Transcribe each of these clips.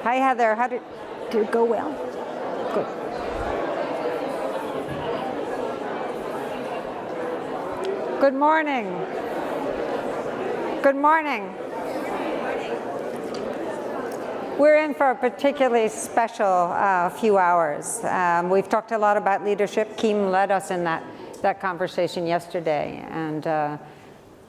Hi, Heather. How did it go well? Good. Good morning. Good morning. We're in for a particularly special few hours. We've talked a lot about leadership. Kim led us in that conversation yesterday, and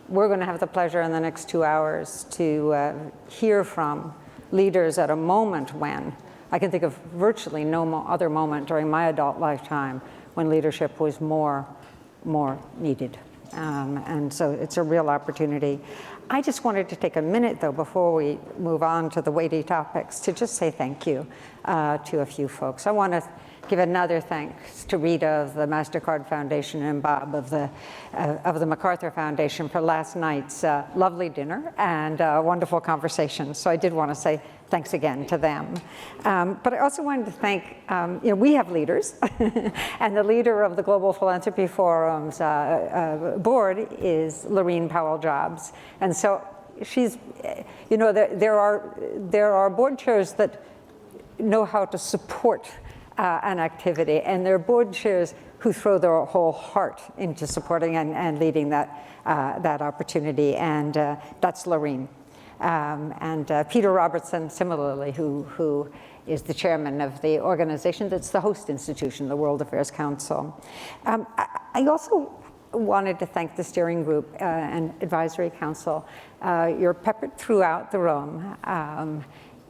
we're going to have the pleasure in the next 2 hours to hear from leaders at a moment when I can think of virtually no other moment during my adult lifetime when leadership was more needed. And so it's a real opportunity. I just wanted to take a minute, though, before we move on to the weighty topics, to just say thank you to a few folks. I want to give another thanks to Rita of the MasterCard Foundation and Bob of the MacArthur Foundation for last night's lovely dinner and wonderful conversation. So I did want to say thanks again to them. But I also wanted to thank, we have leaders, and the leader of the Global Philanthropy Forum's board is Lorene Powell-Jobs. And so she's, there are board chairs that know how to support an activity, and there are board chairs who throw their whole heart into supporting and leading that opportunity, and that's Lorene. And Peter Robertson, similarly, who is the chairman of the organization that's the host institution, the World Affairs Council. I also wanted to thank the steering group and advisory council. You're peppered throughout the room.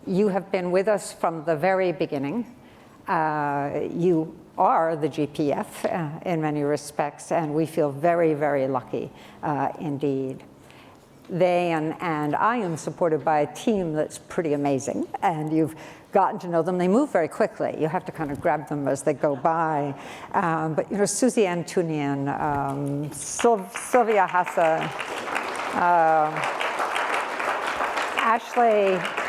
You have been with us from the very beginning. You are the GPF in many respects, and we feel very, very lucky indeed. They and I am supported by a team that's pretty amazing, and you've gotten to know them. They move very quickly. You have to kind of grab them as they go by. But Susie Antunian, Sylvia Hassa,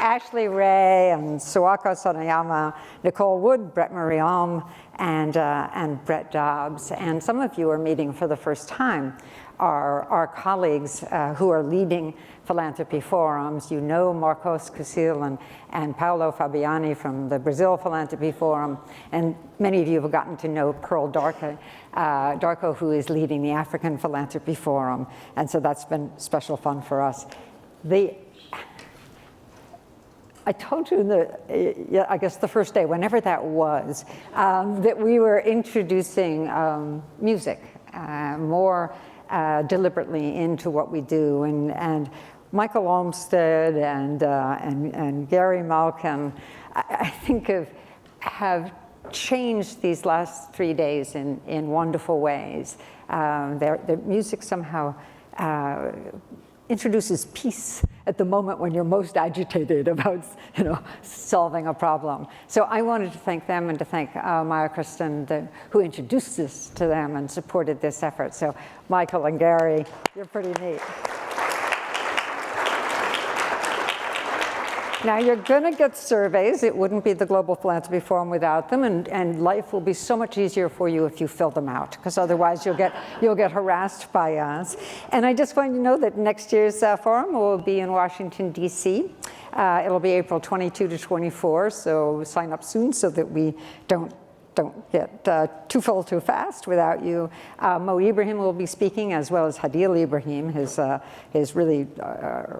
Ashley Ray, and Suwako Sonayama, Nicole Wood, Brett Mariam, and Brett Dobbs. And some of you are meeting for the first time our colleagues who are leading philanthropy forums. You know Marcos Lucile and Paulo Fabiani from the Brazil Philanthropy Forum, and many of you have gotten to know Pearl Darko, who is leading the African Philanthropy Forum, and so that's been special fun for us. I told you I guess the first day, whenever that was, that we were introducing music more deliberately into what we do, and Michael Olmsted and Gary Malkin, I think have changed these last 3 days in wonderful ways. Their music somehow introduces peace at the moment when you're most agitated about, solving a problem. So I wanted to thank them and to thank Maya KRISTIN, who introduced this to them and supported this effort. So Michael and Gary, you're pretty neat. Now you're going to get surveys. It wouldn't be the Global Philanthropy Forum without them, and life will be so much easier for you if you fill them out, because otherwise you'll get harassed by us. And I just want you to know that next year's forum will be in Washington, D.C. It'll be April 22 to 24, so sign up soon so that we don't get too full too fast without you. Mo Ibrahim will be speaking, as well as Hadil Ibrahim, his really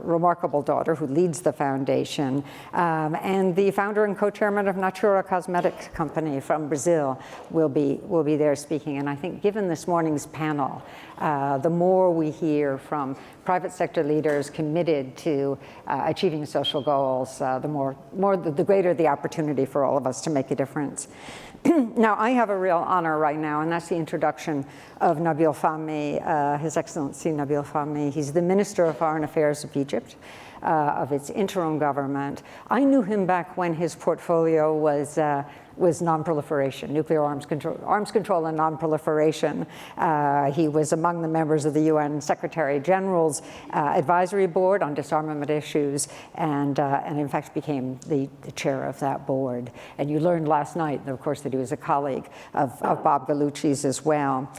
remarkable daughter who leads the foundation, and the founder and co-chairman of Natura Cosmetics Company from Brazil will be there speaking. And I think given this morning's panel, the more we hear from private sector leaders committed to achieving social goals, the greater the opportunity for all of us to make a difference. Now, I have a real honor right now, and that's the introduction of Nabil Fahmy, His Excellency Nabil Fahmy. He's the Minister of Foreign Affairs of Egypt, of its interim government. I knew him back when his portfolio was non-proliferation, nuclear arms control and non-proliferation. He was among the members of the UN Secretary General's Advisory Board on disarmament issues, and in fact became the chair of that board. And you learned last night, of course, that he was a colleague of Bob Gallucci's as well.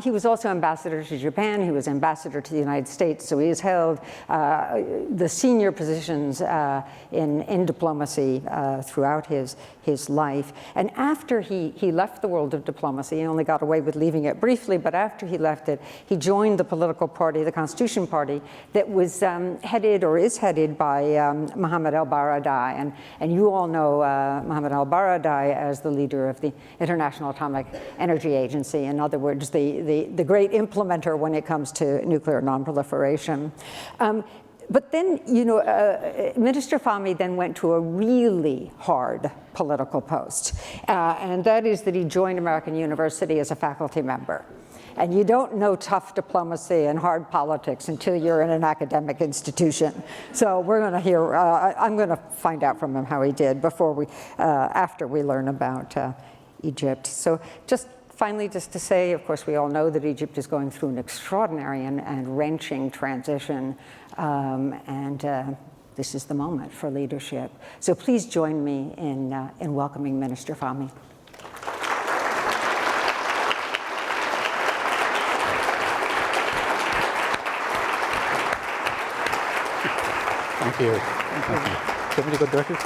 He was also ambassador to Japan. He was ambassador to the United States, so he has held the senior positions in diplomacy throughout his life. And after he left the world of diplomacy, he only got away with leaving it briefly, but after he left it, he joined the political party, the Constitution Party, that was headed or is headed by Mohammed al-Baradei. And you all know Mohammed al-Baradei as the leader of the International Atomic Energy Agency. In other words, the great implementer when it comes to nuclear nonproliferation. But then, Minister Fahmy then went to a really hard political post, and that is that he joined American University as a faculty member. And you don't know tough diplomacy and hard politics until you're in an academic institution. So we're going to hear, I'm going to find out from him how he did after we learn about Egypt. So finally, just to say, of course, we all know that Egypt is going through an extraordinary and wrenching transition, and this is the moment for leadership. So please join me in welcoming Minister Fahmy. Thank you. Thank you. Can we go directly?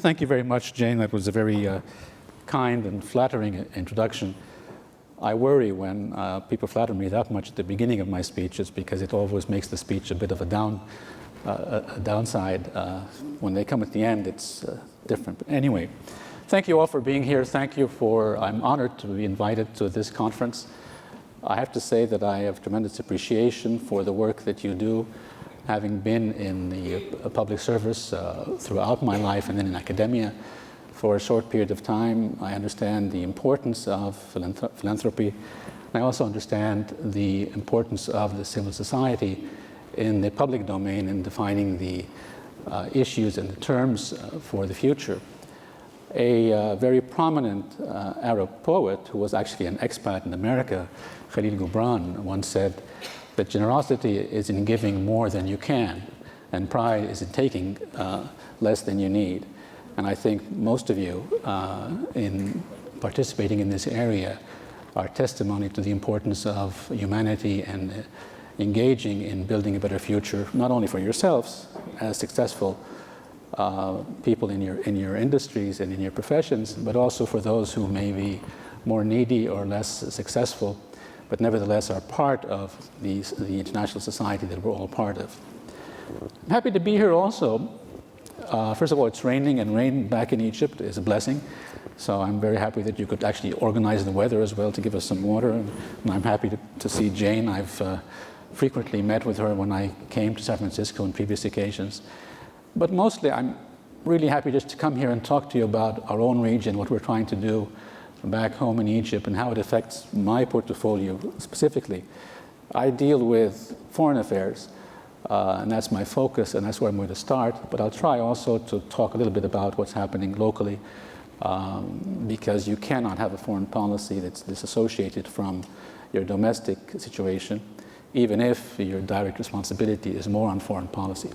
Thank you very much, Jane. That was a very kind and flattering introduction. I worry when people flatter me that much at the beginning of my speeches, because it always makes the speech a bit of a downside. When they come at the end, it's different. But anyway, thank you all for being here. Thank you I'm honored to be invited to this conference. I have to say that I have tremendous appreciation for the work that you do. Having been in the public service throughout my life and then in academia for a short period of time, I understand the importance of philanthropy. I also understand the importance of the civil society in the public domain in defining the issues and the terms for the future. A very prominent Arab poet who was actually an expat in America, Khalil Gibran, once said that generosity is in giving more than you can, and pride is in taking less than you need. And I think most of you in participating in this area are testimony to the importance of humanity and engaging in building a better future, not only for yourselves as successful people in your industries and in your professions, but also for those who may be more needy or less successful, but nevertheless are part of the international society that we're all part of. I'm happy to be here also. First of all, it's raining, and rain back in Egypt is a blessing. So I'm very happy that you could actually organize the weather as well to give us some water. And I'm happy to see Jane. I've frequently met with her when I came to San Francisco on previous occasions. But mostly, I'm really happy just to come here and talk to you about our own region, what we're trying to do back home in Egypt, and how it affects my portfolio specifically. I deal with foreign affairs, and that's my focus, and that's where I'm going to start. But I'll try also to talk a little bit about what's happening locally, because you cannot have a foreign policy that's disassociated from your domestic situation, even if your direct responsibility is more on foreign policy.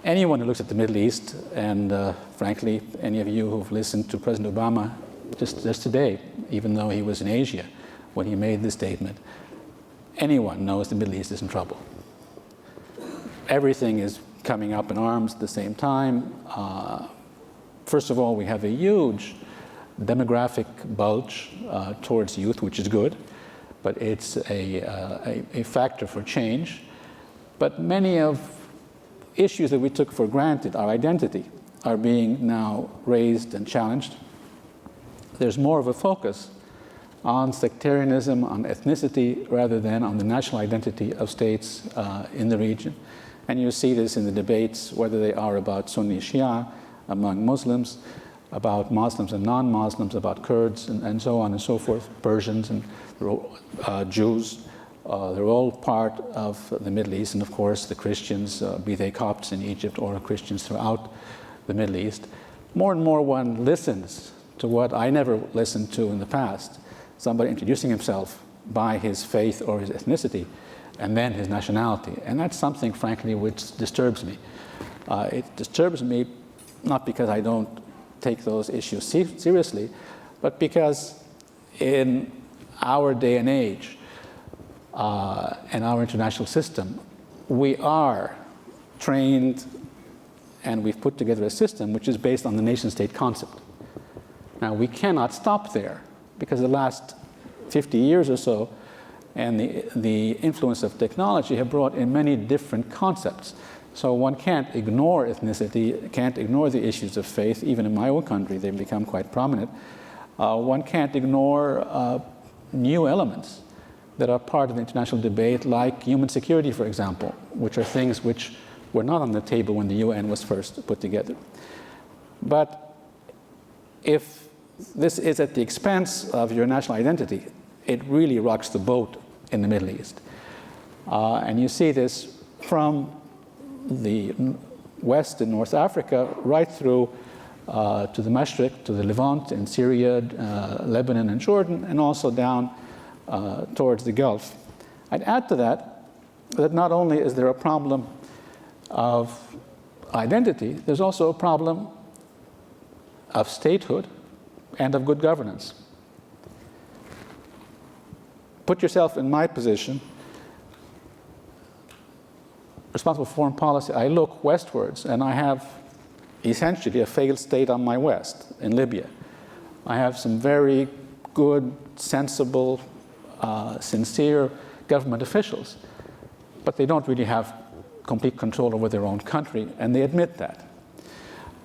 Anyone who looks at the Middle East, and frankly, any of you who've listened to President Obama just today, even though he was in Asia when he made this statement, anyone knows the Middle East is in trouble. Everything is coming up in arms at the same time. First of all, we have a huge demographic bulge towards youth, which is good, but it's a factor for change. But many of issues that we took for granted, our identity, are being now raised and challenged. There's more of a focus on sectarianism, on ethnicity, rather than on the national identity of states in the region. And you see this in the debates, whether they are about Sunni Shia among Muslims, about Muslims and non-Muslims, about Kurds, and so on and so forth, Persians and Jews. They're all part of the Middle East, and of course the Christians, be they Copts in Egypt or Christians throughout the Middle East. More and more one listens to what I never listened to in the past, somebody introducing himself by his faith or his ethnicity, and then his nationality. And that's something, frankly, which disturbs me. It disturbs me not because I don't take those issues seriously, but because in our day and age, and our international system, we are trained and we've put together a system which is based on the nation-state concept. Now, we cannot stop there because the last 50 years or so and the influence of technology have brought in many different concepts. So one can't ignore ethnicity, can't ignore the issues of faith. Even in my own country, they've become quite prominent. One can't ignore new elements that are part of the international debate, like human security, for example, which are things which were not on the table when the UN was first put together. But if this is at the expense of your national identity, it really rocks the boat in the Middle East. And you see this from the West in North Africa right through to the Mashriq, to the Levant in Syria, Lebanon and Jordan, and also down towards the Gulf. I'd add to that not only is there a problem of identity, there's also a problem of statehood and of good governance. Put yourself in my position, responsible for foreign policy. I look westwards and I have essentially a failed state on my west in Libya. I have some very good, sensible, sincere government officials, but they don't really have complete control over their own country, and they admit that.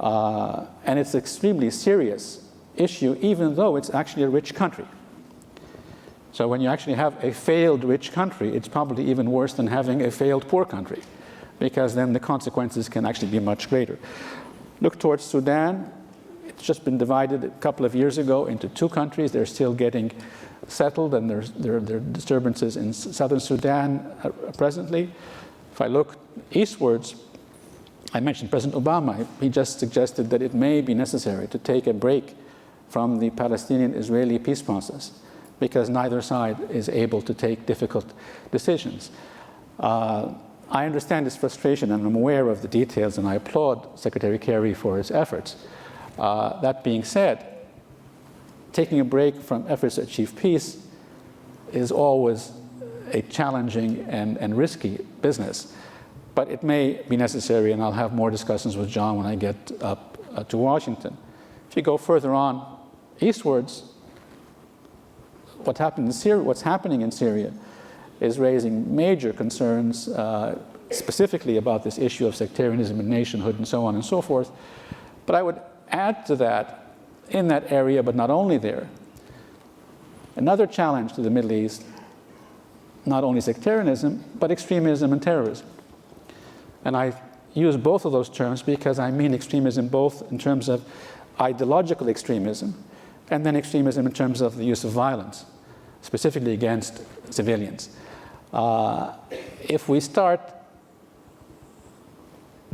And it's an extremely serious issue, even though it's actually a rich country. So when you actually have a failed rich country, it's probably even worse than having a failed poor country, because then the consequences can actually be much greater. Look towards Sudan. It's just been divided a couple of years ago into two countries. They're still getting settled, and there are disturbances in southern Sudan presently. If I look eastwards, I mentioned President Obama. He just suggested that it may be necessary to take a break from the Palestinian-Israeli peace process because neither side is able to take difficult decisions. I understand his frustration, and I'm aware of the details, and I applaud Secretary Kerry for his efforts. That being said, taking a break from efforts to achieve peace is always a challenging and risky business, but it may be necessary, and I'll have more discussions with John when I get up to Washington. If you go further on eastwards, what's happening in Syria is raising major concerns, specifically about this issue of sectarianism and nationhood and so on and so forth. But I would add to that, in that area, but not only there, another challenge to the Middle East, not only sectarianism, but extremism and terrorism. And I use both of those terms because I mean extremism both in terms of ideological extremism and then extremism in terms of the use of violence, specifically against civilians. If we start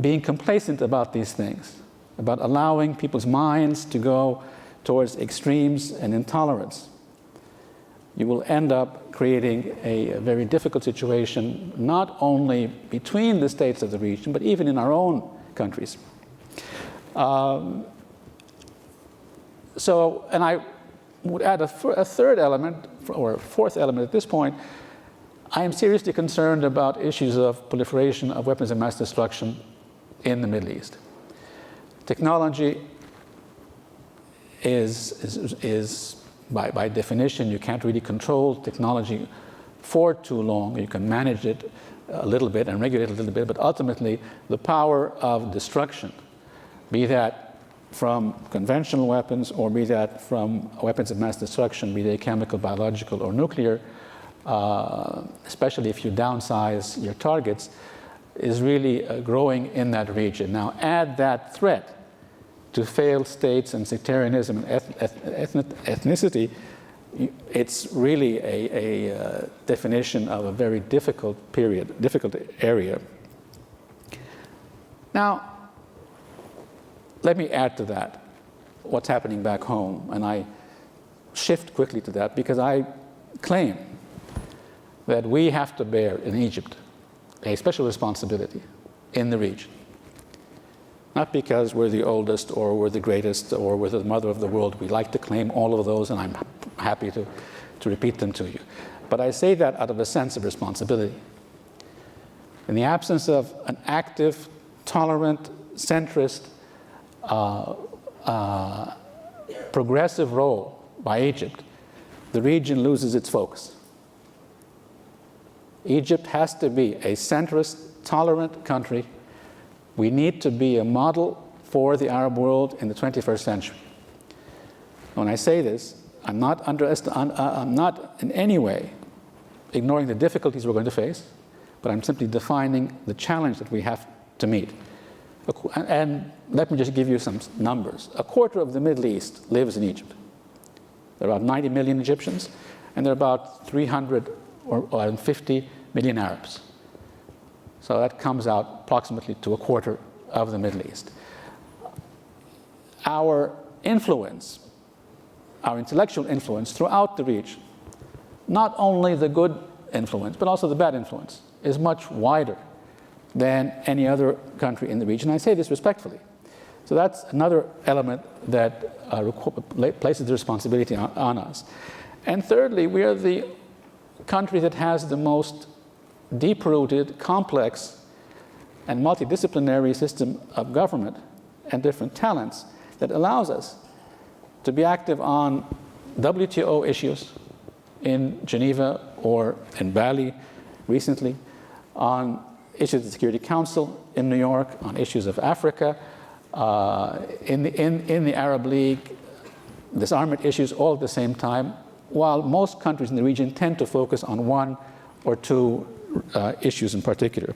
being complacent about these things, about allowing people's minds to go towards extremes and intolerance, you will end up creating a very difficult situation, not only between the states of the region, but even in our own countries. And I would add a third element, or a fourth element at this point. I am seriously concerned about issues of proliferation of weapons of mass destruction in the Middle East. Technology is by definition, you can't really control technology for too long. You can manage it a little bit and regulate it a little bit, but ultimately the power of destruction, be that from conventional weapons or be that from weapons of mass destruction, be they chemical, biological, or nuclear, especially if you downsize your targets, is really growing in that region. Now add that threat to failed states and sectarianism and ethnicity, it's really a definition of a very difficult area. Now, let me add to that what's happening back home, and I shift quickly to that because I claim that we have to bear in Egypt a special responsibility in the region. Not because we're the oldest or we're the greatest or we're the mother of the world. We like to claim all of those, and I'm happy to repeat them to you. But I say that out of a sense of responsibility. In the absence of an active, tolerant, centrist, progressive role by Egypt, the region loses its focus. Egypt has to be a centrist, tolerant country. We need to be a model for the Arab world in the 21st century. When I say this, I'm not in any way ignoring the difficulties we're going to face, but I'm simply defining the challenge that we have to meet. And let me just give you some numbers. A quarter of the Middle East lives in Egypt. There are about 90 million Egyptians, and there are about 350 million Arabs. So that comes out approximately to a quarter of the Middle East. Our influence, our intellectual influence throughout the region, not only the good influence, but also the bad influence, is much wider than any other country in the region. I say this respectfully. So that's another element that places the responsibility on us. And thirdly, we are the country that has the most deep-rooted, complex, and multidisciplinary system of government and different talents that allows us to be active on WTO issues in Geneva or in Bali recently, on issues of the Security Council in New York, on issues of Africa, in the Arab League, disarmament issues all at the same time, while most countries in the region tend to focus on one or two issues in particular.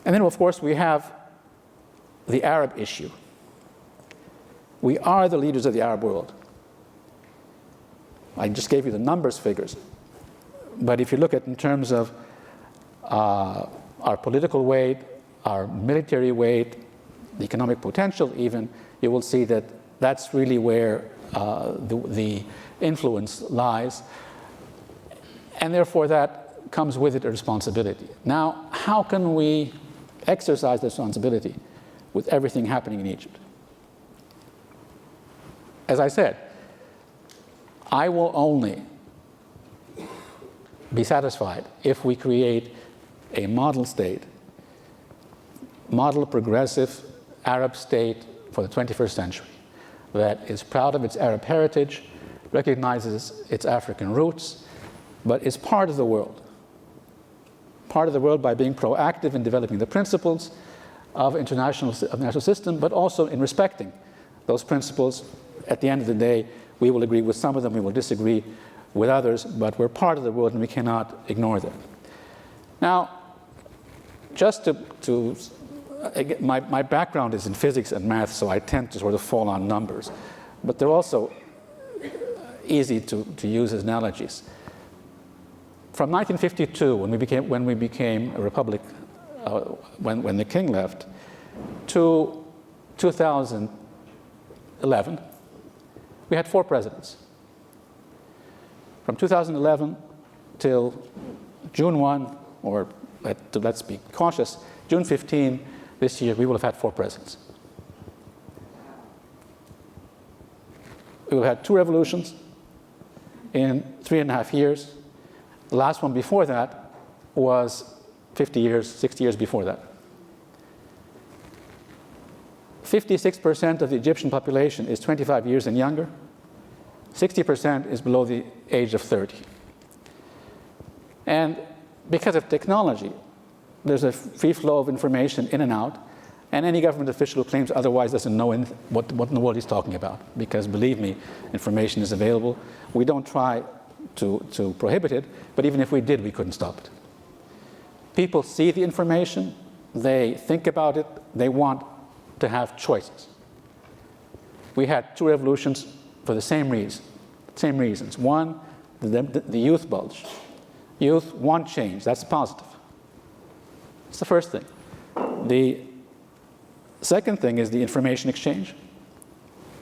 And then, of course, we have the Arab issue. We are the leaders of the Arab world. I just gave you the numbers figures. But if you look at in terms of our political weight, our military weight, the economic potential even, you will see that that's really where the influence lies. And therefore that comes with it a responsibility. Now, how can we exercise the responsibility with everything happening in Egypt? As I said, I will only be satisfied if we create a model state, model progressive Arab state for the 21st century that is proud of its Arab heritage, recognizes its African roots, but is part of the world. Part of the world by being proactive in developing the principles of international system, but also in respecting those principles. At the end of the day, we will agree with some of them, we will disagree with others, but we're part of the world and we cannot ignore them. Now, just my background is in physics and math, so I tend to sort of fall on numbers, but they're also easy to use as analogies. From 1952, when we became a republic, when the king left, to 2011, we had 4 presidents. From 2011 till June 1, or let's be cautious, June 15 this year, we will have had 4 presidents. We will have had 2 revolutions in 3.5 years. The last one before that was 50 years, 60 years before that. 56% of the Egyptian population is 25 years and younger. 60% is below the age of 30. And because of technology, there's a free flow of information in and out, and any government official who claims otherwise doesn't know what in the world he's talking about, because believe me, information is available. We don't try to prohibit it, but even if we did, we couldn't stop it. People see the information, they think about it, they want to have choices. We had 2 revolutions for the same reasons. One, the youth bulge. Youth want change, that's positive. That's the first thing. The second thing is the information exchange,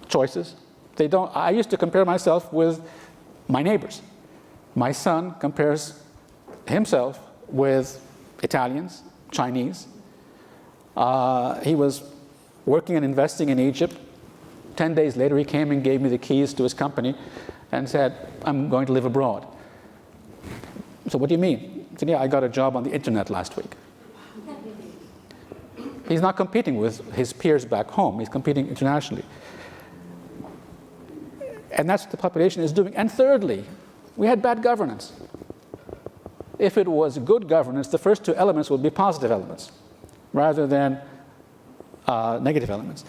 choices. I used to compare myself with my neighbors. My son compares himself with Italians, Chinese. He was working and investing in Egypt. 10 days later, he came and gave me the keys to his company and said, I'm going to live abroad. So what do you mean? I said, yeah, I got a job on the internet last week. He's not competing with his peers back home. He's competing internationally. And that's what the population is doing. And thirdly, we had bad governance. If it was good governance, the first two elements would be positive elements rather than negative elements.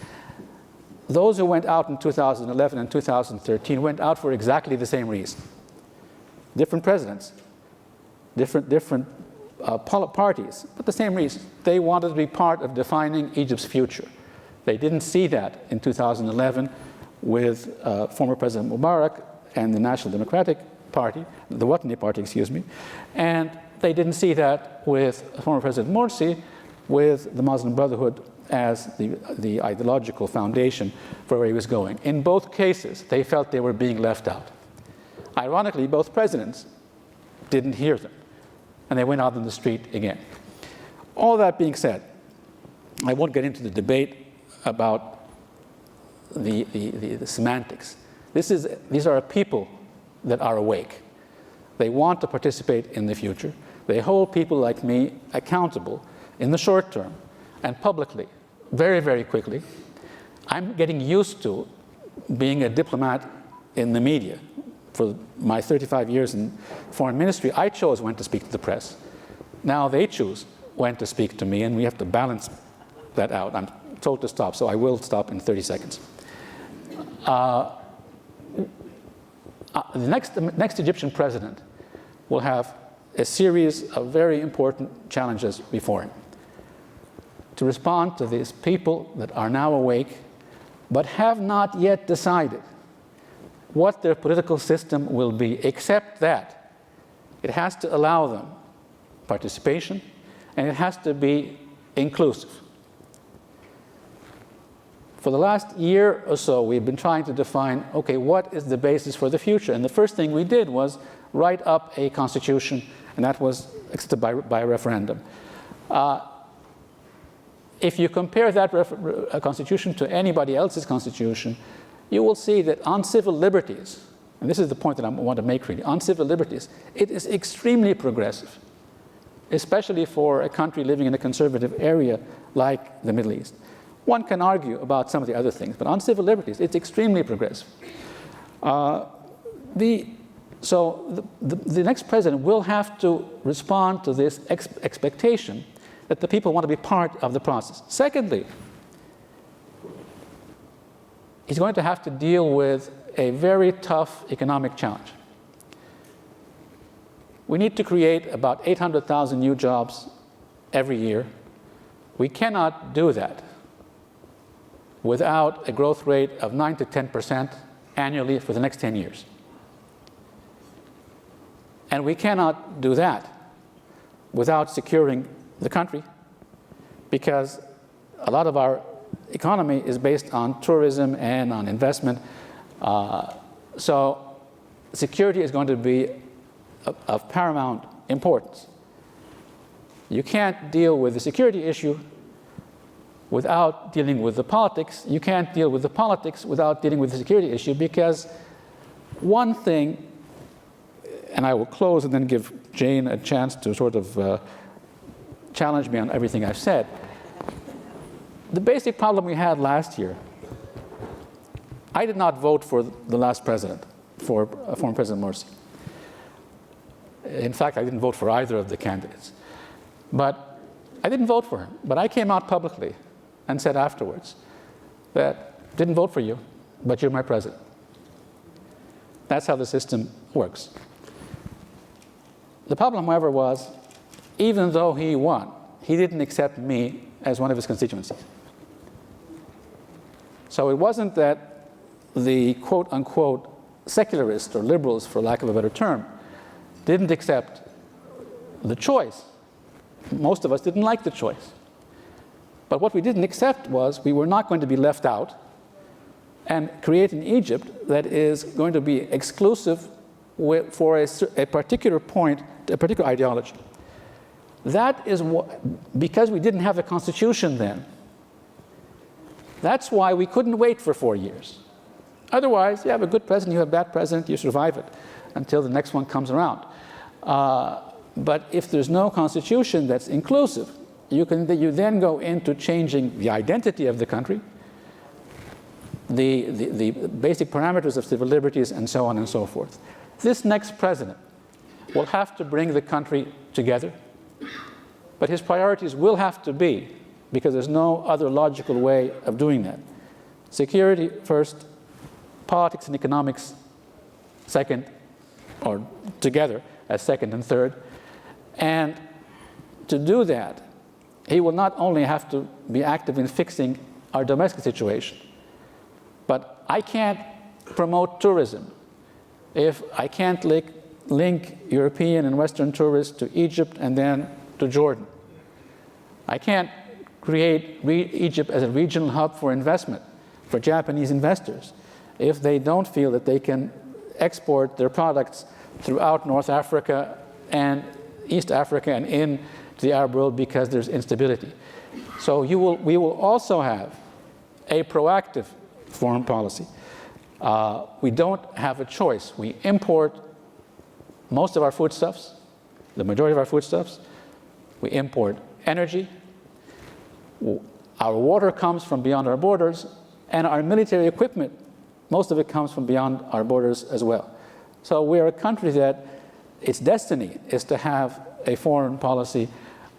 Those who went out in 2011 and 2013 went out for exactly the same reason. Different presidents, different parties, but the same reason. They wanted to be part of defining Egypt's future. They didn't see that in 2011 with former President Mubarak and the National Democratic Party, the Watani Party, excuse me, and they didn't see that with former President Morsi, with the Muslim Brotherhood as the ideological foundation for where he was going. In both cases, they felt they were being left out. Ironically, both presidents didn't hear them, and they went out on the street again. All that being said, I won't get into the debate about the semantics. These are people that are awake. They want to participate in the future. They hold people like me accountable in the short term and publicly, very, very quickly. I'm getting used to being a diplomat in the media. For my 35 years in foreign ministry, I chose when to speak to the press. Now they choose when to speak to me, and we have to balance that out. I'm told to stop, so I will stop in 30 seconds. The next Egyptian president will have a series of very important challenges before him. To respond to these people that are now awake, but have not yet decided what their political system will be, except that it has to allow them participation, and it has to be inclusive. For the last year or so, we've been trying to define, okay, what is the basis for the future? And the first thing we did was write up a constitution, and that was accepted by a referendum. If you compare that constitution to anybody else's constitution, you will see that on civil liberties, and this is the point that I want to make really, on civil liberties, it is extremely progressive, especially for a country living in a conservative area like the Middle East. One can argue about some of the other things, but on civil liberties, it's extremely progressive. So the next president will have to respond to this expectation that the people want to be part of the process. Secondly, he's going to have to deal with a very tough economic challenge. We need to create about 800,000 new jobs every year. We cannot do that without a growth rate of 9 to 10% annually for the next 10 years. And we cannot do that without securing the country, because a lot of our economy is based on tourism and on investment. So security is going to be of paramount importance. You can't deal with the security issue without dealing with the politics. You can't deal with the politics without dealing with the security issue, because one thing, and I will close and then give Jane a chance to sort of challenge me on everything I've said. The basic problem we had last year, I did not vote for the last president, for former President Morsi. In fact, I didn't vote for either of the candidates. But I didn't vote for him. But I came out publicly and said afterwards that didn't vote for you, but you're my president. That's how the system works. The problem, however, was even though he won, he didn't accept me as one of his constituencies. So it wasn't that the quote-unquote secularists or liberals, for lack of a better term, didn't accept the choice. Most of us didn't like the choice. But what we didn't accept was we were not going to be left out and create an Egypt that is going to be exclusive for a particular point, a particular ideology. That is because we didn't have a constitution then. That's why we couldn't wait for 4 years. Otherwise, you have a good president, you have a bad president, you survive it until the next one comes around. But if there's no constitution that's inclusive, you then go into changing the identity of the country, the basic parameters of civil liberties, and so on and so forth. This next president will have to bring the country together, but his priorities will have to be, because there's no other logical way of doing that, security first, politics and economics second, or together as second and third. And to do that, he will not only have to be active in fixing our domestic situation, but I can't promote tourism if I can't link European and Western tourists to Egypt and then to Jordan. I can't create Egypt as a regional hub for investment for Japanese investors if they don't feel that they can export their products throughout North Africa and East Africa and into the Arab world because there's instability. So we will also have a proactive foreign policy. We don't have a choice. We import most of our foodstuffs, the majority of our foodstuffs. We import energy. Our water comes from beyond our borders, and our military equipment, most of it comes from beyond our borders as well. So we are a country that its destiny is to have a foreign policy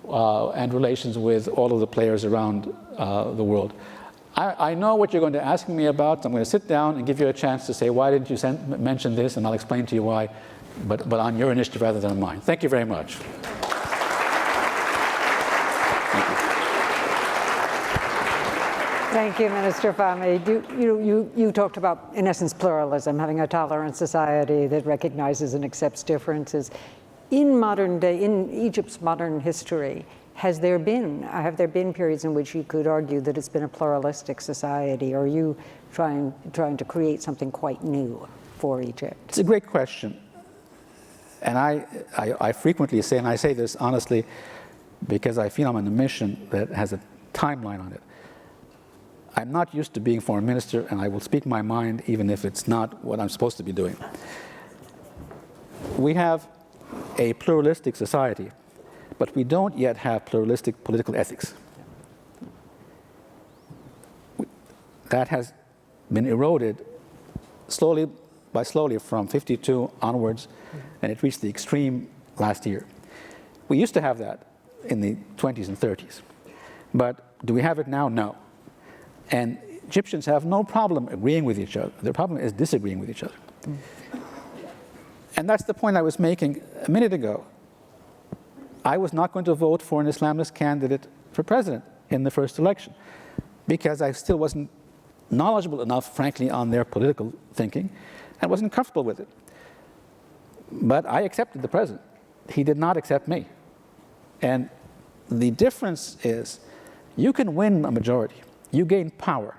and relations with all of the players around the world. I know what you're going to ask me about. I'm going to sit down and give you a chance to say, why didn't you mention this? And I'll explain to you why, but on your initiative rather than on mine. Thank you very much. Thank you, Minister Fahmy. You talked about, in essence, pluralism, having a tolerant society that recognizes and accepts differences. In modern day, in Egypt's modern history, have there been periods in which you could argue that it's been a pluralistic society? Or are you trying to create something quite new for Egypt? It's a great question. And I frequently say, and I say this honestly, because I feel I'm on a mission that has a timeline on it. I'm not used to being foreign minister, and I will speak my mind even if it's not what I'm supposed to be doing. We have a pluralistic society, but we don't yet have pluralistic political ethics. That has been eroded slowly from 52 onwards, and it reached the extreme last year. We used to have that in the 20s and 30s, but do we have it now? No. And Egyptians have no problem agreeing with each other. Their problem is disagreeing with each other. And that's the point I was making a minute ago. I was not going to vote for an Islamist candidate for president in the first election because I still wasn't knowledgeable enough, frankly, on their political thinking and wasn't comfortable with it. But I accepted the president. He did not accept me. And the difference is you can win a majority. You gain power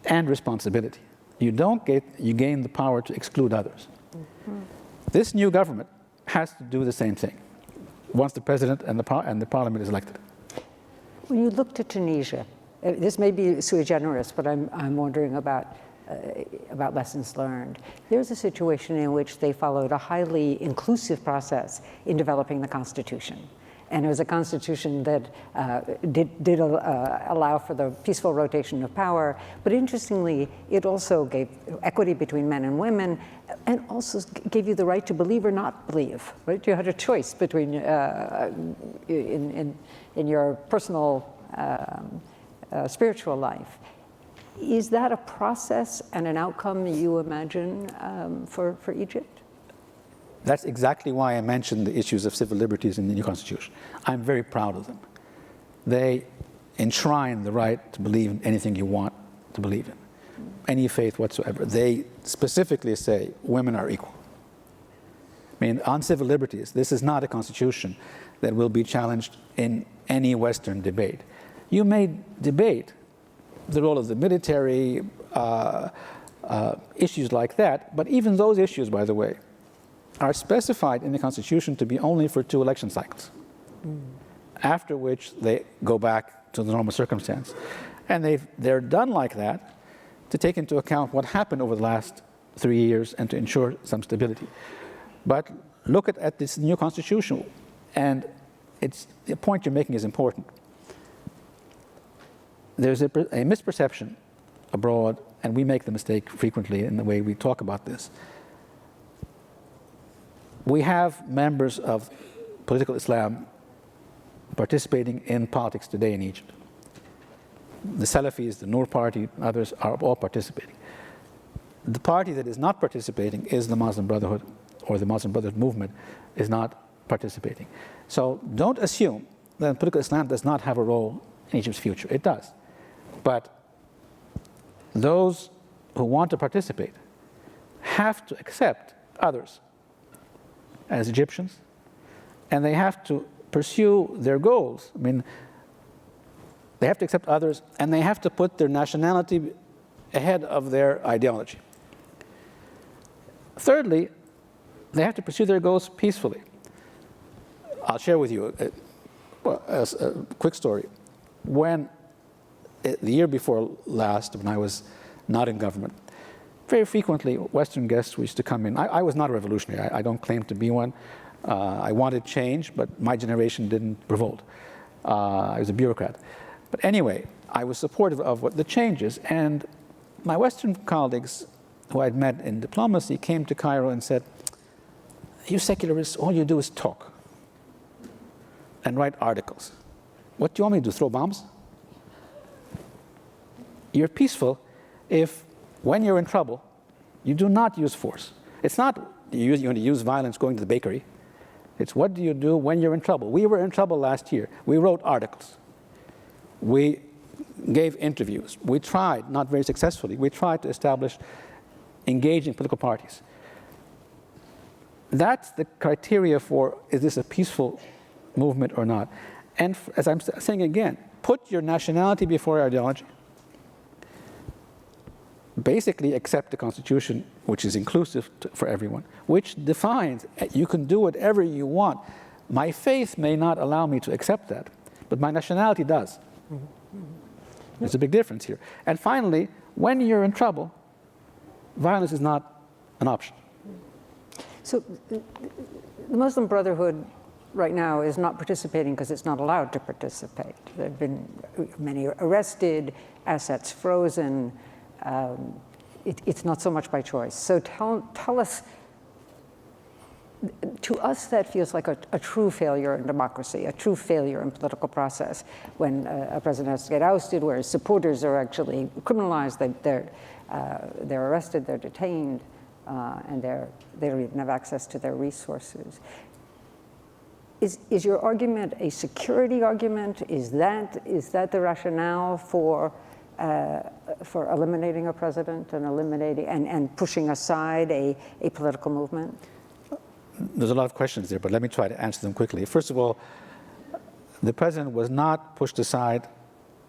and responsibility. You gain the power to exclude others. Mm-hmm. This new government has to do the same thing once the president and the parliament is elected. When you looked at Tunisia, this may be sui generis, but I'm wondering about lessons learned. There's a situation in which they followed a highly inclusive process in developing the constitution. And it was a constitution that did allow for the peaceful rotation of power. But interestingly, it also gave equity between men and women, and also gave you the right to believe or not believe. Right? You had a choice between in your personal spiritual life. Is that a process and an outcome you imagine for Egypt? That's exactly why I mentioned the issues of civil liberties in the new constitution. I'm very proud of them. They enshrine the right to believe in anything you want to believe in, any faith whatsoever. They specifically say women are equal. I mean, on civil liberties, this is not a constitution that will be challenged in any Western debate. You may debate the role of the military, issues like that, but even those issues, by the way, are specified in the Constitution to be only for 2 election cycles, after which they go back to the normal circumstance. And they're done like that to take into account what happened over the last 3 years and to ensure some stability. But look at this new Constitution, and the point you're making is important. There's a misperception abroad, and we make the mistake frequently in the way we talk about this. We have members of political Islam participating in politics today in Egypt. The Salafis, the Noor Party, others are all participating. The party that is not participating is the Muslim Brotherhood, or the Muslim Brotherhood movement is not participating. So don't assume that political Islam does not have a role in Egypt's future. It does. But those who want to participate have to accept others as Egyptians, and they have to pursue their goals. I mean, they have to accept others, and they have to put their nationality ahead of their ideology. Thirdly, they have to pursue their goals peacefully. I'll share with you a quick story. When the year before last, when I was not in government, very frequently Western guests used to come in. I was not a revolutionary. I don't claim to be one. I wanted change, but my generation didn't revolt. I was a bureaucrat. But anyway, I was supportive of the changes, and my Western colleagues who I'd met in diplomacy came to Cairo and said, "You secularists, all you do is talk and write articles. What do you want me to do, throw bombs? You're peaceful if, when you're in trouble, you do not use force. It's not you're going to use violence going to the bakery. It's what do you do when you're in trouble? We were in trouble last year. We wrote articles. We gave interviews. We tried, not very successfully, we tried to establish engaging political parties. That's the criteria for, is this a peaceful movement or not? And as I'm saying again, put your nationality before your ideology. Basically accept the Constitution, which is inclusive for everyone, which defines you can do whatever you want. My faith may not allow me to accept that, but my nationality does. There's a big difference here. And finally, when you're in trouble, violence is not an option. So the Muslim Brotherhood right now is not participating because it's not allowed to participate. There have been many arrested, assets frozen. It's not so much by choice. So tell us, to us that feels like a true failure in democracy, a true failure in political process, when a president has to get ousted, where his supporters are actually criminalized, they're arrested, they're detained, and they don't even have access to their resources. Is your argument a security argument? Is that the rationale for eliminating a president and and pushing aside a political movement? There's a lot of questions there, but let me try to answer them quickly. First of all, the president was not pushed aside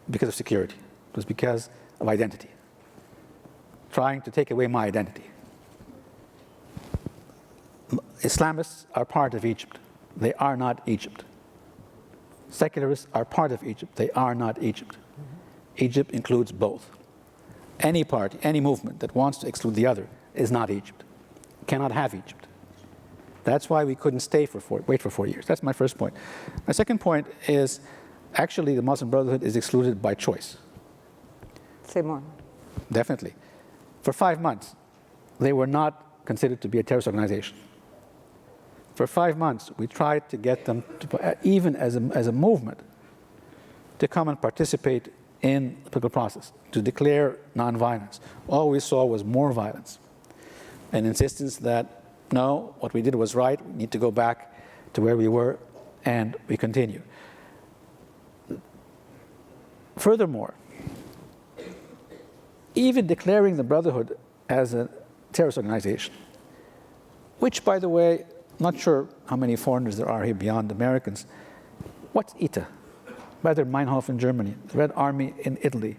because of security. It was because of identity, trying to take away my identity. Islamists are part of Egypt. They are not Egypt. Secularists are part of Egypt. They are not Egypt. Egypt includes both. Any party, any movement that wants to exclude the other is not Egypt. Cannot have Egypt. That's why we couldn't wait for 4 years. That's my first point. My second point is, actually, the Muslim Brotherhood is excluded by choice. Say more. Definitely. For 5 months, they were not considered to be a terrorist organization. For 5 months, we tried to get them, even as a movement, to come and participate in the political process, to declare nonviolence. All we saw was more violence, an insistence that, no, what we did was right, we need to go back to where we were, and we continue. Furthermore, even declaring the Brotherhood as a terrorist organization, which, by the way, not sure how many foreigners there are here beyond Americans. What's ITA? Rather, Meinhof in Germany, the Red Army in Italy.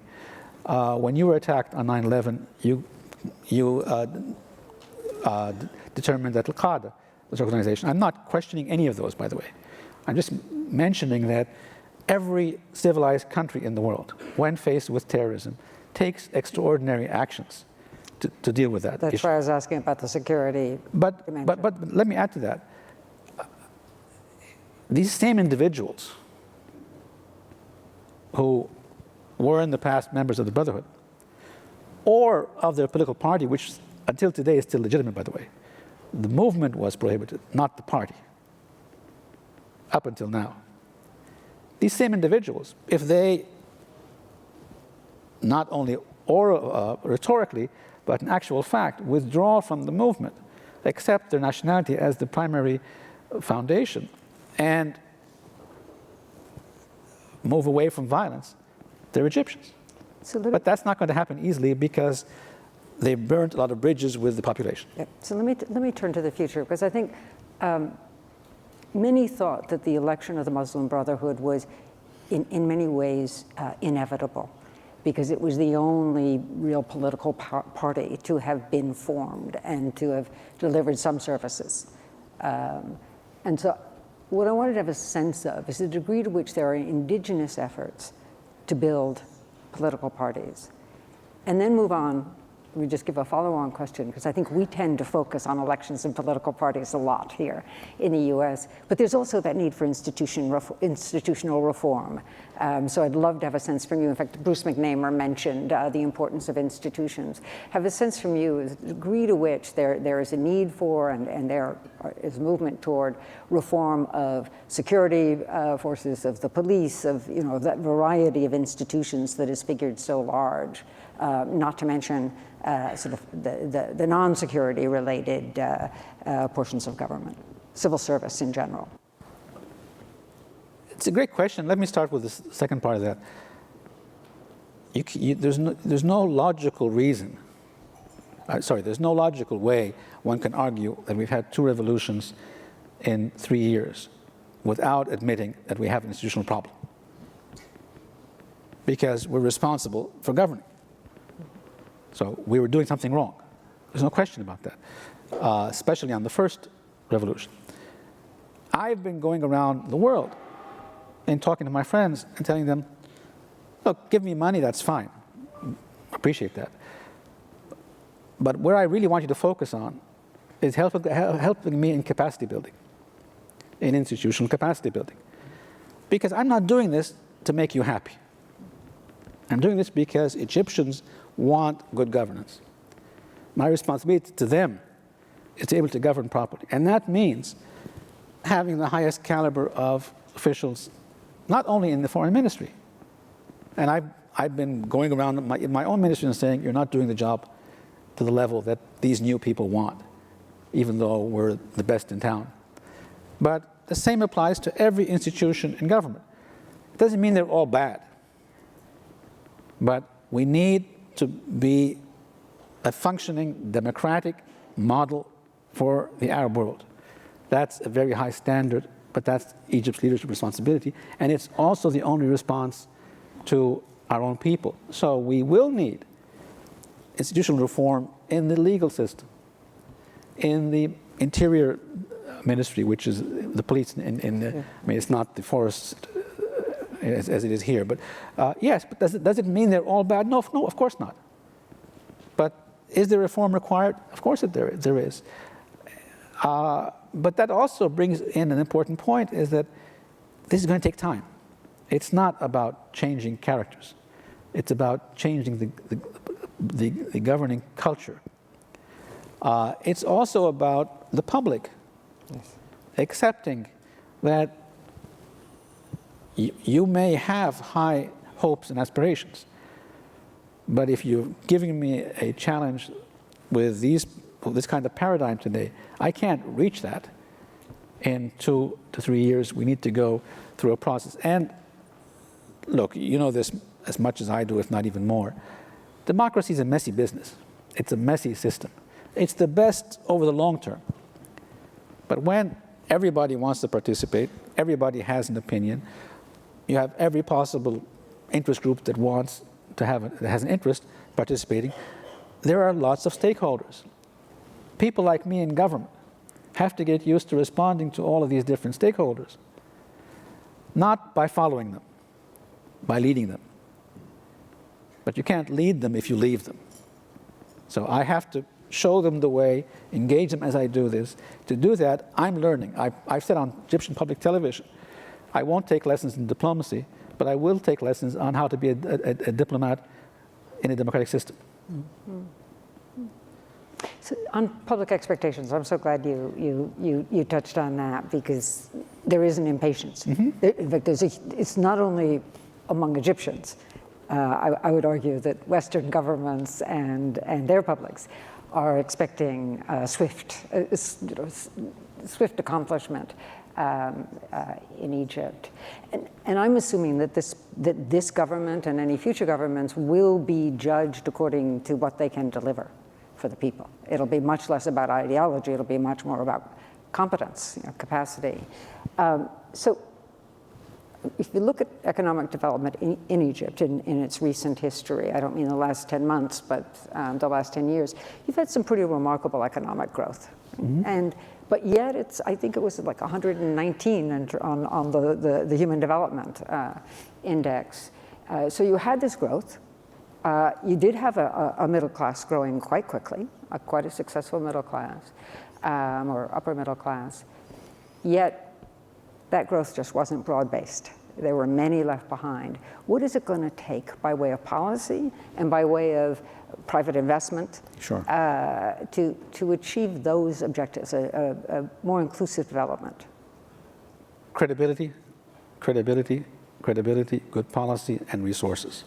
When you were attacked on 9/11, you determined that Al-Qaeda was an organization. I'm not questioning any of those, by the way. I'm just mentioning that every civilized country in the world, when faced with terrorism, takes extraordinary actions to deal with that That's issue. why I was asking about the security. But let me add to that. these same individuals who were in the past members of the Brotherhood, or of their political party, which until today is still legitimate, by the way. The movement was prohibited, not the party, up until now. These same individuals, if they not only rhetorically, but in actual fact, withdraw from the movement, accept their nationality as the primary foundation, and move away from violence, they're Egyptians. But that's not going to happen easily because they burnt a lot of bridges with the population. Yeah. So let me turn to the future, because I think many thought that the election of the Muslim Brotherhood was in many ways inevitable, because it was the only real political party to have been formed and to have delivered some services. And so what I wanted to have a sense of is the degree to which there are indigenous efforts to build political parties. And then move on, let me just give a follow-on question, because I think we tend to focus on elections and political parties a lot here in the US, but there's also that need for institutional reform. So I'd love to have a sense from you. In fact, Bruce McNamara mentioned the importance of institutions. Have a sense from you is the degree to which there is a need for and there is movement toward reform of security forces, of the police, of that variety of institutions that has figured so large, not to mention sort of the non-security related portions of government, civil service in general. It's a great question. Let me start with the second part of that. There's no logical reason, there's no logical way one can argue that we've had 2 revolutions in 3 years without admitting that we have an institutional problem, because we're responsible for governing. So we were doing something wrong. There's no question about that, especially on the first revolution. I've been going around the world and talking to my friends and telling them, look, give me money, that's fine. Appreciate that. But where I really want you to focus on is helping me in capacity building, in institutional capacity building. Because I'm not doing this to make you happy. I'm doing this because Egyptians want good governance. My responsibility to them is to be able to govern properly. And that means having the highest caliber of officials, not only in the foreign ministry. And I've been going around in my own ministry and saying, you're not doing the job to the level that these new people want, even though we're the best in town. But the same applies to every institution in government. It doesn't mean they're all bad. But we need to be a functioning democratic model for the Arab world. That's a very high standard, but that's Egypt's leadership responsibility. And it's also the only response to our own people. So we will need institutional reform in the legal system, in the interior ministry, which is the police, I mean, it's not the forest as it is here, but yes, but does it mean they're all bad? No, of course not. But is there reform required? Of course there is. But that also brings in an important point, is that this is going to take time. It's not about changing characters. It's about changing the governing culture. It's also about the public accepting that you may have high hopes and aspirations, but if you're giving me a challenge with this kind of paradigm today, I can't reach that in 2 to 3 years. We need to go through a process. And look, you know this as much as I do, if not even more. Democracy is a messy business. It's a messy system. It's the best over the long term. But when everybody wants to participate, everybody has an opinion, you have every possible interest group that has an interest participating, there are lots of stakeholders. People like me in government have to get used to responding to all of these different stakeholders, not by following them, by leading them. But you can't lead them if you leave them. So I have to show them the way, engage them as I do this. To do that, I'm learning. I've said on Egyptian public television, I won't take lessons in diplomacy, but I will take lessons on how to be a diplomat in a democratic system. Mm-hmm. So on public expectations, I'm so glad you touched on that, because there is an impatience. Mm-hmm. In fact, it's not only among Egyptians. I would argue that Western governments and their publics are expecting swift accomplishment in Egypt, and I'm assuming that this government and any future governments will be judged according to what they can deliver for the people. It'll be much less about ideology. It'll be much more about competence, capacity. So if you look at economic development in Egypt in its recent history, I don't mean the last 10 months, but the last 10 years, you've had some pretty remarkable economic growth. Mm-hmm. But yet I think it was like 119 on the Human Development Index. So you had this growth. You did have a middle class growing quite quickly, quite a successful middle class, or upper middle class. Yet that growth just wasn't broad-based. There were many left behind. What is it going to take by way of policy and by way of private investment to achieve those objectives, a more inclusive development? Credibility, good policy, and resources.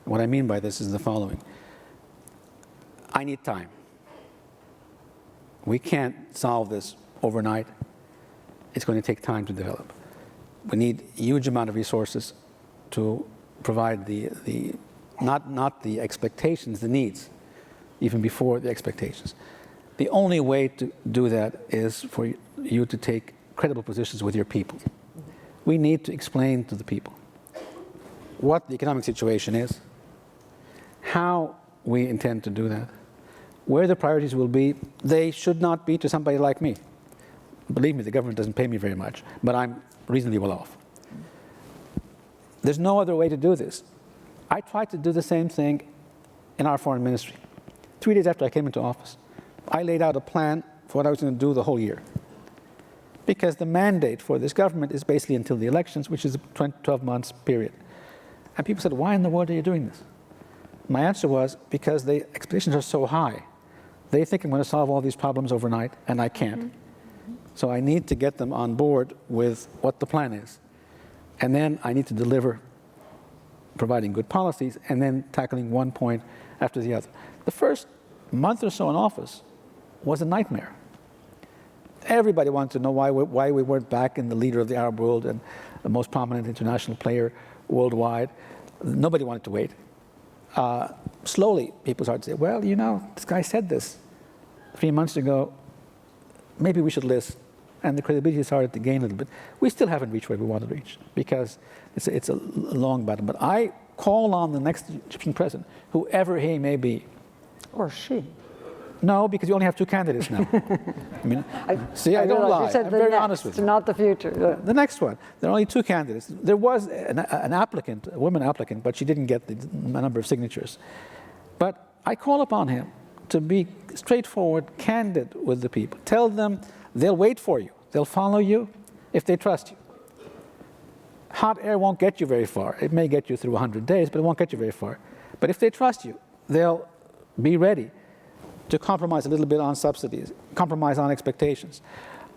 What I mean by this is the following. I need time. We can't solve this overnight. It's going to take time to develop. We need a huge amount of resources to provide not the expectations, the needs, even before the expectations. The only way to do that is for you to take credible positions with your people. We need to explain to the people what the economic situation is, how we intend to do that, where the priorities will be. They should not be to somebody like me. Believe me, the government doesn't pay me very much, but I'm reasonably well off. There's no other way to do this. I tried to do the same thing in our foreign ministry. 3 days after I came into office, I laid out a plan for what I was going to do the whole year. Because the mandate for this government is basically until the elections, which is a 12 months period. And people said, why in the world are you doing this? My answer was, because the expectations are so high. They think I'm going to solve all these problems overnight, and I can't. Mm-hmm. So I need to get them on board with what the plan is. And then I need to deliver, providing good policies, and then tackling one point after the other. The first month or so in office was a nightmare. Everybody wanted to know why we weren't back in the leader of the Arab world and the most prominent international player worldwide. Nobody wanted to wait. Slowly, people started to say, well, this guy said this 3 months ago. Maybe we should listen. And the credibility started to gain a little bit. We still haven't reached where we want to reach, because it's a long battle. But I call on the next Egyptian president, whoever he may be. Or she. No, because you only have 2 candidates now. I don't lie. I'm very honest with you. Not the future. The next one. There are only 2 candidates. There was an applicant, a woman applicant, but she didn't get the number of signatures. But I call upon him to be straightforward, candid with the people. Tell them they'll wait for you. They'll follow you if they trust you. Hot air won't get you very far. It may get you through 100 days, but it won't get you very far. But if they trust you, they'll be ready to compromise a little bit on subsidies, compromise on expectations.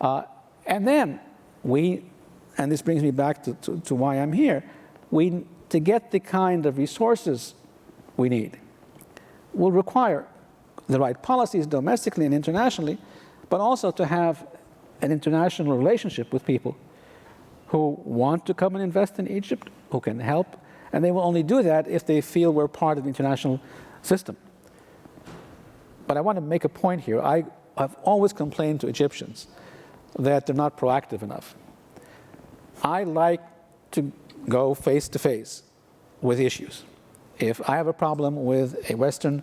And then and this brings me back to why I'm here, to get the kind of resources we need will require the right policies domestically and internationally, but also to have an international relationship with people who want to come and invest in Egypt, who can help, and they will only do that if they feel we're part of the international system. But I want to make a point here. I've always complained to Egyptians that they're not proactive enough. I like to go face to face with issues. If I have a problem with a Western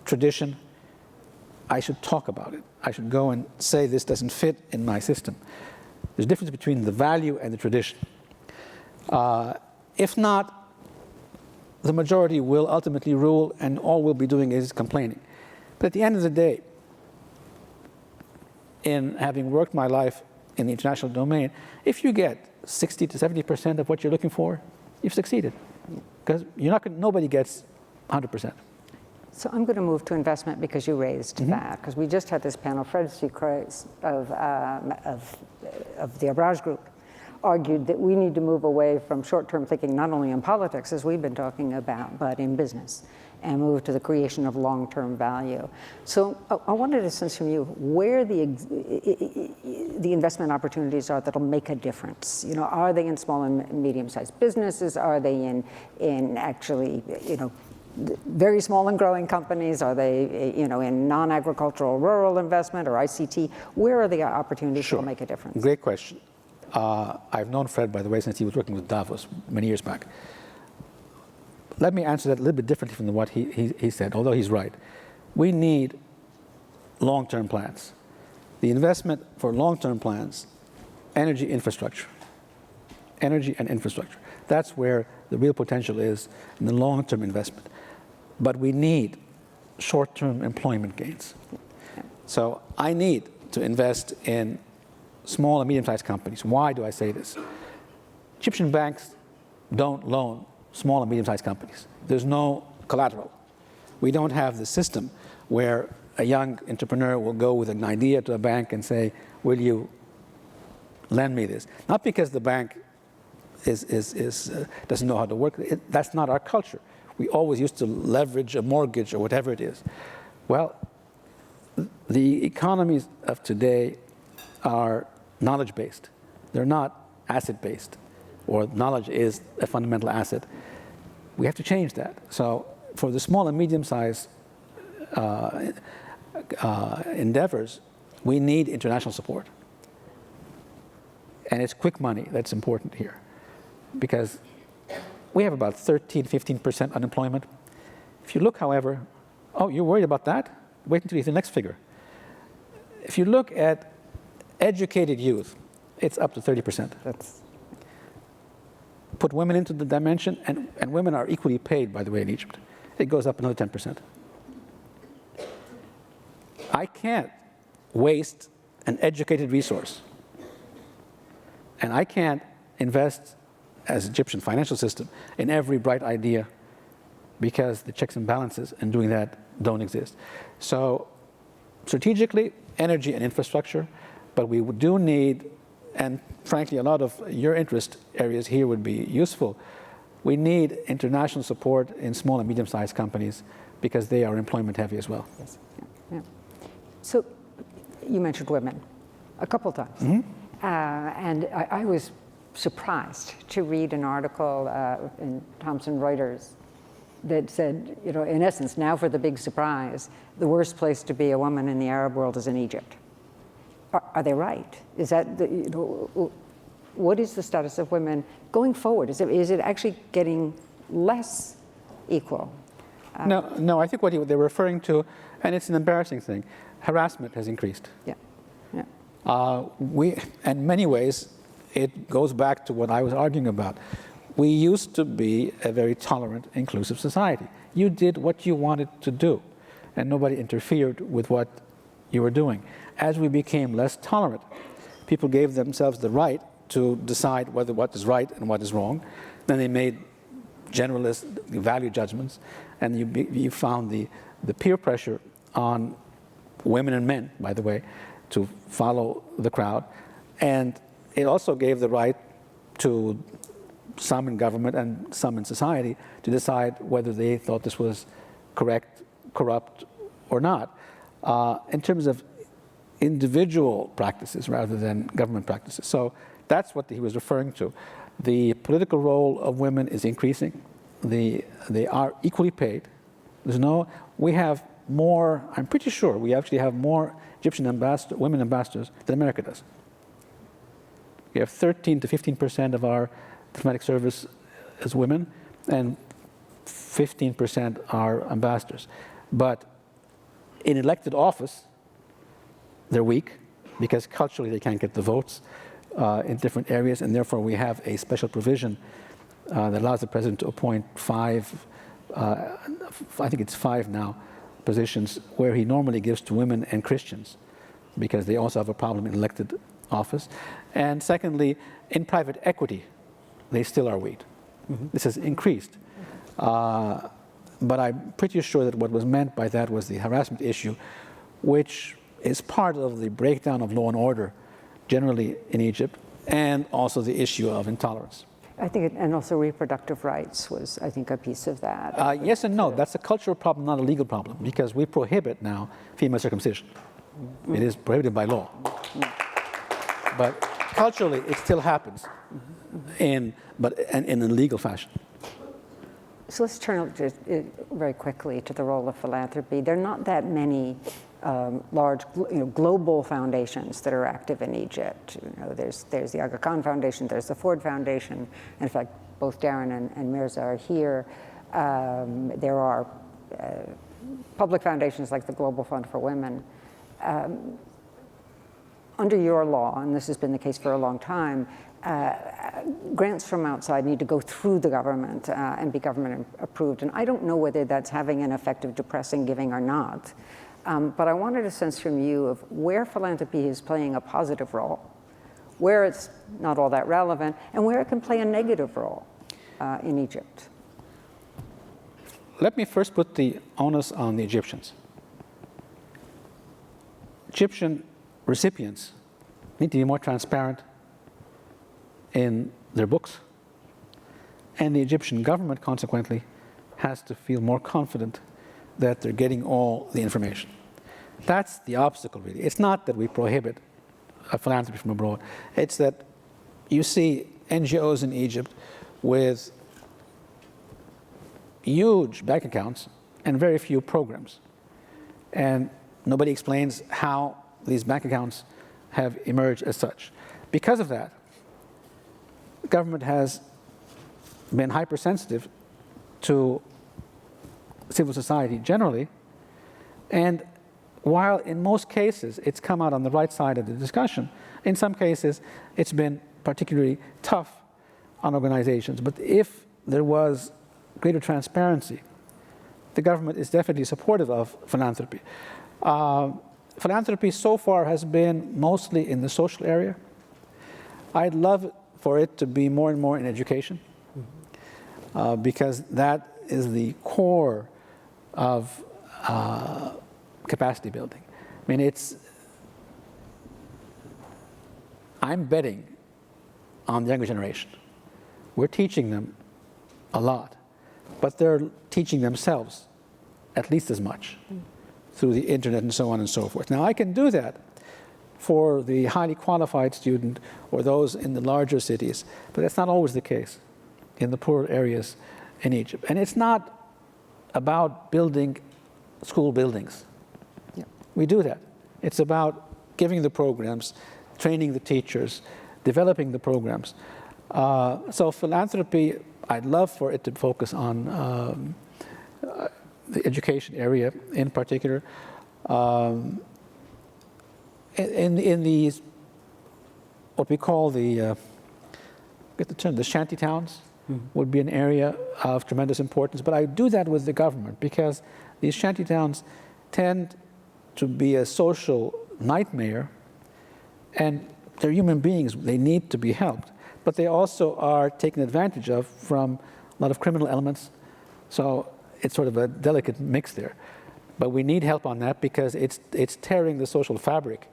tradition, I should talk about it. I should go and say this doesn't fit in my system. There's a difference between the value and the tradition. If not, the majority will ultimately rule, and all we'll be doing is complaining. But at the end of the day, in having worked my life in the international domain, if you get 60 to 70% of what you're looking for, you've succeeded. Because nobody gets 100%. So I'm going to move to investment because you raised that, because we just had this panel. Fred Seacrest of the Abraj Group argued that we need to move away from short-term thinking, not only in politics, as we've been talking about, but in business, and move to the creation of long-term value. So I wanted to sense from you where the investment opportunities are that'll make a difference. Are they in small and medium-sized businesses? Are they in actually, very small and growing companies? Are they, in non-agricultural rural investment or ICT? Where are the opportunities that'll make a difference? Great question. I've known Fred, by the way, since he was working with Davos many years back. Let me answer that a little bit differently from what he said, although he's right. We need long-term plans. The investment for long-term plans, energy infrastructure. Energy and infrastructure. That's where the real potential is in the long-term investment. But we need short-term employment gains. So I need to invest in small and medium-sized companies. Why do I say this? Egyptian banks don't loan small and medium-sized companies. There's no collateral. We don't have the system where a young entrepreneur will go with an idea to a bank and say, will you lend me this? Not because the bank doesn't know how to work. That's not our culture. We always used to leverage a mortgage or whatever it is. Well, the economies of today are knowledge-based. They're not asset-based, or knowledge is a fundamental asset. We have to change that. So for the small and medium-sized endeavors, we need international support. And it's quick money that's important here, because we have about 13–15% unemployment. If you look, however, oh, you're worried about that? Wait until you see the next figure. If you look at educated youth, it's up to 30%. Put women into the dimension, and women are equally paid, by the way, in Egypt. It goes up another 10%. I can't waste an educated resource. And I can't invest, as Egyptian financial system, in every bright idea, because the checks and balances in doing that don't exist. So strategically, energy and infrastructure, but we do need, and frankly, a lot of your interest areas here would be useful. We need international support in small and medium-sized companies, because they are employment heavy as well. Yes. Yeah. So you mentioned women a couple times. And I was surprised to read an article in Thomson Reuters that said, in essence, now for the big surprise, the worst place to be a woman in the Arab world is in Egypt. Are they right? Is that, what is the status of women going forward? Is it actually getting less equal? No, I think what they're referring to, and it's an embarrassing thing, harassment has increased. Yeah. In many ways, it goes back to what I was arguing about. We used to be a very tolerant, inclusive society. You did what you wanted to do, and nobody interfered with what you were doing. As we became less tolerant, people gave themselves the right to decide what is right and what is wrong. Then they made generalist value judgments, and you found the peer pressure on women and men, by the way, to follow the crowd. And it also gave the right to some in government and some in society to decide whether they thought this was correct, corrupt, or not, in terms of individual practices rather than government practices. So that's what he was referring to. The political role of women is increasing. They are equally paid. We have more, I'm pretty sure we actually have more Egyptian women ambassadors than America does. We have 13 to 15% of our diplomatic service as women, and 15% are ambassadors. But in elected office, they're weak, because culturally they can't get the votes in different areas, and therefore we have a special provision that allows the president to appoint 5 I think it's 5 now, positions where he normally gives to women and Christians, because they also have a problem in elected office. And secondly, in private equity, they still are weak. This has increased. But I'm pretty sure that what was meant by that was the harassment issue, which is part of the breakdown of law and order generally in Egypt, and also the issue of intolerance. I think, and also reproductive rights was, I think, a piece of that. Yes and no. That's a cultural problem, not a legal problem, because we prohibit now female circumcision. It is prohibited by law. But culturally, it still happens, but in a legal fashion. So let's turn just very quickly to the role of philanthropy. There are not that many large, global foundations that are active in Egypt. There's the Aga Khan Foundation, there's the Ford Foundation. In fact, both Darren and Mirza are here. There are public foundations like the Global Fund for Women. Under your law, and this has been the case for a long time, grants from outside need to go through the government and be government approved. And I don't know whether that's having an effect of depressing giving or not. But I wanted a sense from you of where philanthropy is playing a positive role, where it's not all that relevant, and where it can play a negative role in Egypt. Let me first put the onus on the Egyptians. Egyptian recipients need to be more transparent in their books, and the Egyptian government, consequently, has to feel more confident that they're getting all the information. That's the obstacle, really. It's not that we prohibit philanthropy from abroad. It's that you see NGOs in Egypt with huge bank accounts and very few programs. And nobody explains how these bank accounts have emerged as such. Because of that, the government has been hypersensitive to civil society generally, and while in most cases it's come out on the right side of the discussion, in some cases it's been particularly tough on organizations. But if there was greater transparency, the government is definitely supportive of philanthropy. Philanthropy so far has been mostly in the social area. I'd love for it to be more and more in education, because that is the core of capacity building. I mean, I'm betting on the younger generation. We're teaching them a lot, but they're teaching themselves at least as much through the internet and so on and so forth. Now, I can do that for the highly qualified student or those in the larger cities, but that's not always the case in the poorer areas in Egypt. And it's not about building school buildings. Yeah. We do that. It's about giving the programs, training the teachers, developing the programs. So philanthropy, I'd love for it to focus on the education area in particular. In these, what we call the shanty towns, would be an area of tremendous importance. But I do that with the government because these shanty towns tend to be a social nightmare, and they're human beings. They need to be helped. But they also are taken advantage of from a lot of criminal elements. So it's sort of a delicate mix there. But we need help on that because it's tearing the social fabric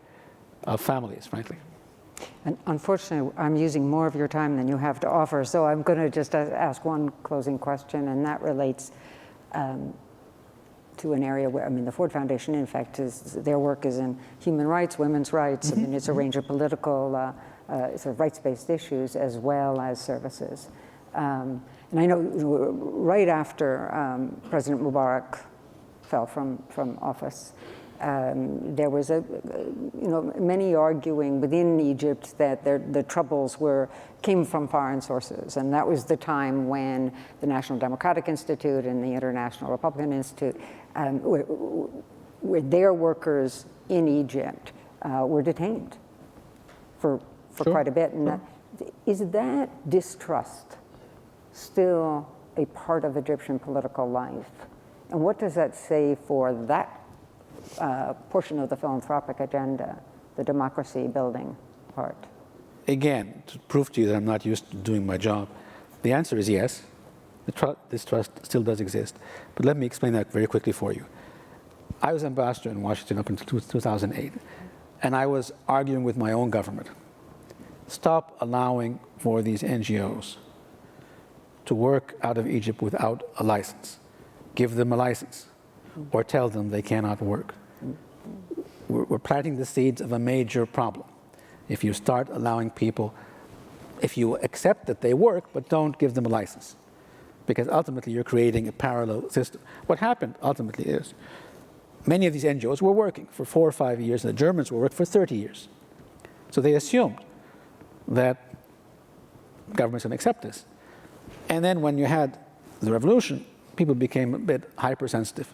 of families, frankly. And unfortunately, I'm using more of your time than you have to offer, so I'm going to just ask one closing question, and that relates to an area where, I mean, the Ford Foundation, in fact, their work is in human rights, women's rights. I mean, it's a range of political, sort of rights-based issues as well as services. And I know right after President Mubarak fell from office, there was many arguing within Egypt that the troubles came from foreign sources, and that was the time when the National Democratic Institute and the International Republican Institute, where their workers in Egypt were detained for Sure. quite a bit. And is that distrust still a part of Egyptian political life. And what does that say for that portion of the philanthropic agenda, the democracy building part? Again, to prove to you that I'm not used to doing my job, the answer is yes. This trust still does exist. But let me explain that very quickly for you. I was ambassador in Washington up until 2008, and I was arguing with my own government. Stop allowing for these NGOs to work out of Egypt without a license. Give them a license, or tell them they cannot work. We're planting the seeds of a major problem. If you start allowing people, if you accept that they work, but don't give them a license, because ultimately you're creating a parallel system. What happened ultimately is, many of these NGOs were working for 4 or 5 years, and the Germans were working for 30 years. So they assumed that governments would accept this. And then when you had the revolution, people became a bit hypersensitive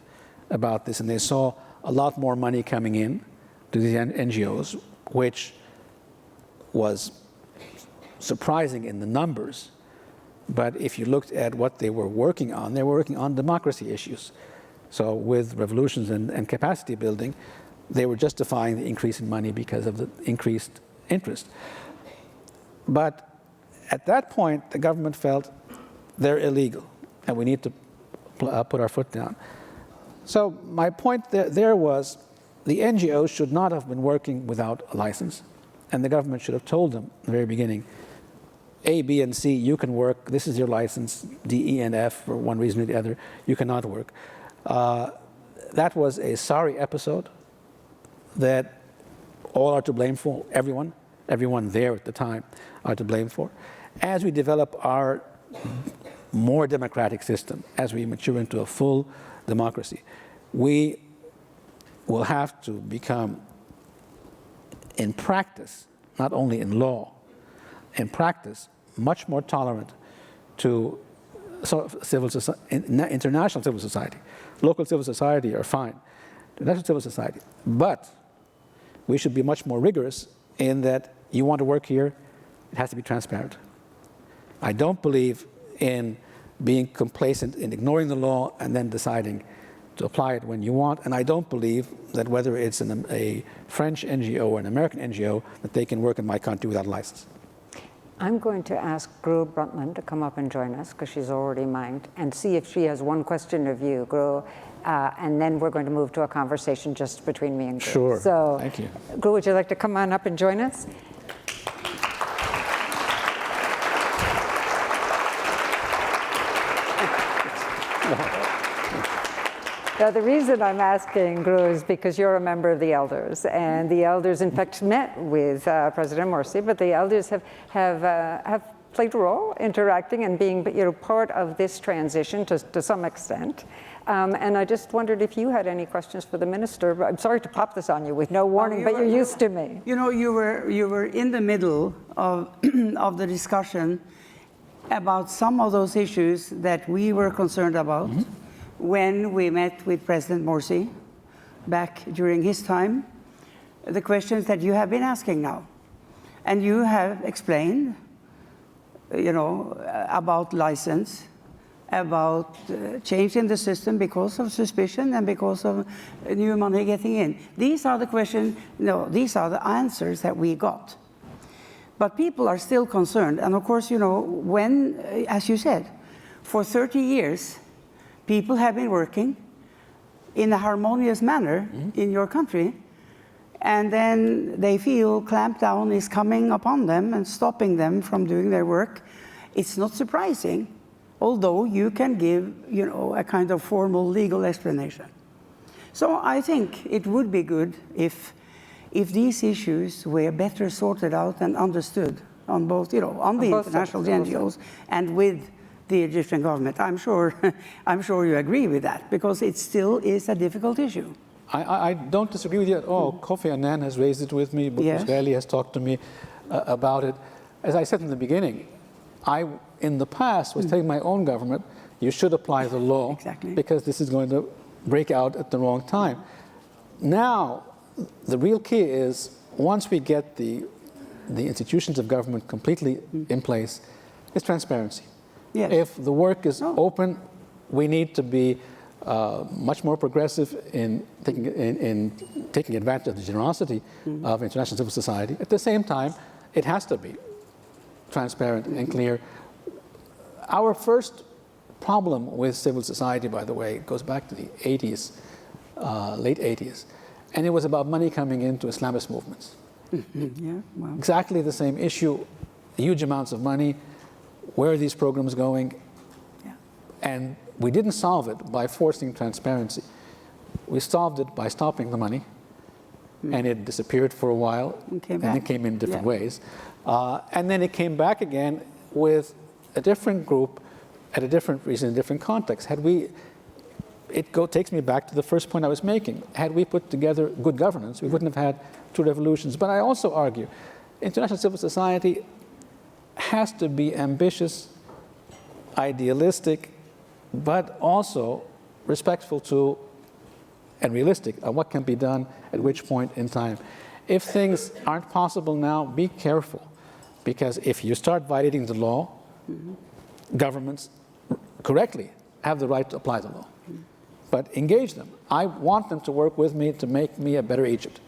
about this, and they saw a lot more money coming in to these NGOs, which was surprising in the numbers. But if you looked at what they were working on democracy issues. So with revolutions and capacity building, they were justifying the increase in money because of the increased interest. But at that point, the government felt they're illegal, and we need to put our foot down. So my point there was, the NGOs should not have been working without a license, and the government should have told them at the very beginning, A, B, and C, you can work, this is your license, D, E, and F, for one reason or the other, you cannot work. That was a sorry episode that all are to blame for, everyone there at the time are to blame for. As we develop our more democratic system, as we mature into a full democracy, we will have to become, in practice, not only in law, in practice, much more tolerant to international civil society. Local civil society are fine, international civil society. But we should be much more rigorous in that you want to work here, it has to be transparent. I don't believe in being complacent in ignoring the law and then deciding to apply it when you want. And I don't believe that whether it's a French NGO or an American NGO, that they can work in my country without a license. I'm going to ask Gro Brundtland to come up and join us, because she's already mic'd, and see if she has one question of you, Gro. And then we're going to move to a conversation just between me and Gro. Sure, so, thank you. Gro, would you like to come on up and join us? Now, the reason I'm asking, Gro, is because you're a member of the elders, and the elders, in fact, met with President Morsi, but the elders have played a role interacting and being, part of this transition to some extent. And I just wondered if you had any questions for the minister. I'm sorry to pop this on you with no warning, but you're used to me. You know, you were in the middle of of the discussion about some of those issues that we were concerned about. Mm-hmm. When we met with President Morsi back during his time, the questions that you have been asking now. And you have explained, about license, about changing the system because of suspicion and because of new money getting in. These are the questions, these are the answers that we got. But people are still concerned. And of course, when, as you said, for 30 years, people have been working in a harmonious manner in your country, and then they feel clampdown is coming upon them and stopping them from doing their work. It's not surprising, although you can give, a kind of formal legal explanation. So I think it would be good if these issues were better sorted out and understood on both, on the international NGOs and with the Egyptian government. I'm sure you agree with that, because it still is a difficult issue. I don't disagree with you at all. Kofi Annan has raised it with me, but Lucile has talked to me about it. As I said in the beginning, I, in the past, was telling my own government, you should apply the law, because this is going to break out at the wrong time. Now, the real key is, once we get the institutions of government completely in place, is transparency. Yes. If the work is open, we need to be much more progressive in taking advantage of the generosity of international civil society. At the same time, it has to be transparent and clear. Our first problem with civil society, by the way, goes back to the 80s, late 80s, and it was about money coming into Islamist movements. Yeah, well. Exactly the same issue, huge amounts of money, where are these programs going? Yeah. And we didn't solve it by forcing transparency. We solved it by stopping the money, and it disappeared for a while, and it came in different ways. And then it came back again with a different group at a different reason, in a different context. Takes me back to the first point I was making. Had we put together good governance, we wouldn't have had two revolutions. But I also argue, international civil society has to be ambitious, idealistic, but also respectful to and realistic of what can be done at which point in time. If things aren't possible now, be careful, because if you start violating the law, governments correctly have the right to apply the law. But engage them. I want them to work with me to make me a better Egypt.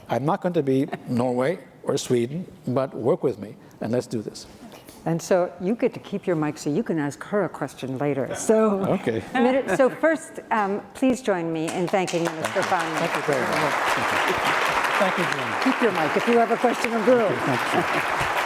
I'm not going to be Norway or Sweden, but work with me, and let's do this. And so you get to keep your mic so you can ask her a question later. So, okay. So first, please join me in thanking Minister Fahmy. Thank you very much. Thank you, Jane. Keep your mic if you have a question of girls. Thank you.